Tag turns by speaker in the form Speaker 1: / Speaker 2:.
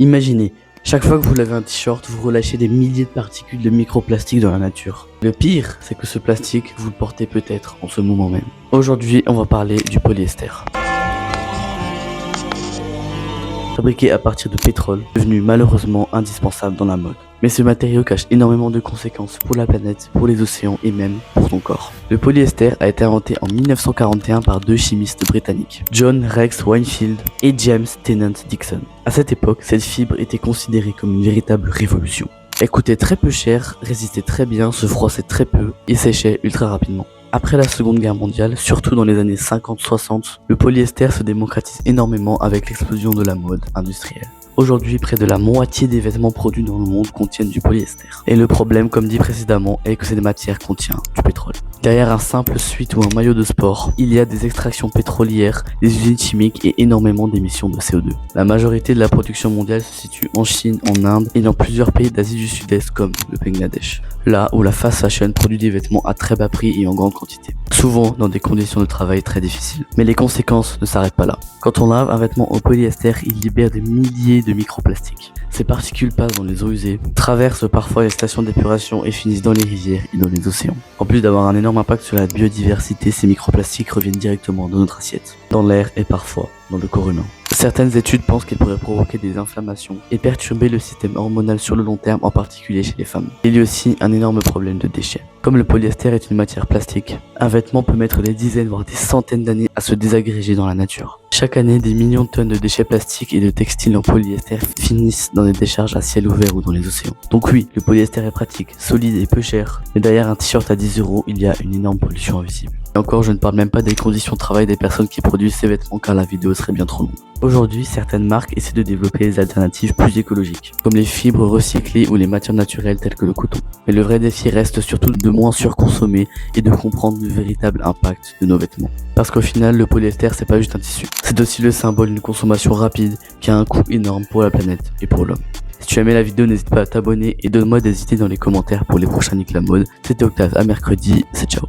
Speaker 1: Imaginez, chaque fois que vous lavez un t-shirt, vous relâchez des milliers de particules de microplastique dans la nature. Le pire, c'est que ce plastique, vous le portez peut-être en ce moment même. Aujourd'hui, on va parler du polyester. Fabriqué à partir de pétrole, devenu malheureusement indispensable dans la mode. Mais ce matériau cache énormément de conséquences pour la planète, pour les océans et même pour ton corps. Le polyester a été inventé en 1941 par deux chimistes britanniques, John Rex Weinfeld et James Tennant Dixon. À cette époque, cette fibre était considérée comme une véritable révolution. Elle coûtait très peu cher, résistait très bien, se froissait très peu et séchait ultra rapidement. Après la Seconde Guerre mondiale, surtout dans les années 50-60, le polyester se démocratise énormément avec l'explosion de la mode industrielle. Aujourd'hui, près de la moitié des vêtements produits dans le monde contiennent du polyester. Et le problème, comme dit précédemment, est que cette matière contient du pétrole. Derrière un simple sweat ou un maillot de sport, il y a des extractions pétrolières, des usines chimiques et énormément d'émissions de CO2. La majorité de la production mondiale se situe en Chine, en Inde et dans plusieurs pays d'Asie du Sud-Est comme le Bangladesh. Là où la fast fashion produit des vêtements à très bas prix et en grande quantité. Souvent dans des conditions de travail très difficiles. Mais les conséquences ne s'arrêtent pas là. Quand on lave un vêtement au polyester, il libère des milliers de microplastiques. Ces particules passent dans les eaux usées, traversent parfois les stations d'épuration et finissent dans les rivières et dans les océans. En plus d'avoir un énorme impact sur la biodiversité, ces microplastiques reviennent directement dans notre assiette, dans l'air et parfois dans le corps humain. Certaines études pensent qu'ils pourraient provoquer des inflammations et perturber le système hormonal sur le long terme, en particulier chez les femmes. Il y a aussi un énorme problème de déchets. Comme le polyester est une matière plastique, un vêtement peut mettre des dizaines voire des centaines d'années à se désagréger dans la nature. Chaque année, des millions de tonnes de déchets plastiques et de textiles en polyester finissent dans des décharges à ciel ouvert ou dans les océans. Donc oui, le polyester est pratique, solide et peu cher, mais derrière un t-shirt à 10 €, il y a une énorme pollution invisible. Et encore, je ne parle même pas des conditions de travail des personnes qui produisent ces vêtements car la vidéo serait bien trop longue. Aujourd'hui, certaines marques essaient de développer des alternatives plus écologiques, comme les fibres recyclées ou les matières naturelles telles que le coton. Mais le vrai défi reste surtout de moins surconsommer et de comprendre le véritable impact de nos vêtements. Parce qu'au final, le polyester, c'est pas juste un tissu. C'est aussi le symbole d'une consommation rapide qui a un coût énorme pour la planète et pour l'homme. Si tu as aimé la vidéo, n'hésite pas à t'abonner et donne-moi des idées dans les commentaires pour les prochains Nick la mode. C'était Octave, à mercredi, c'est ciao.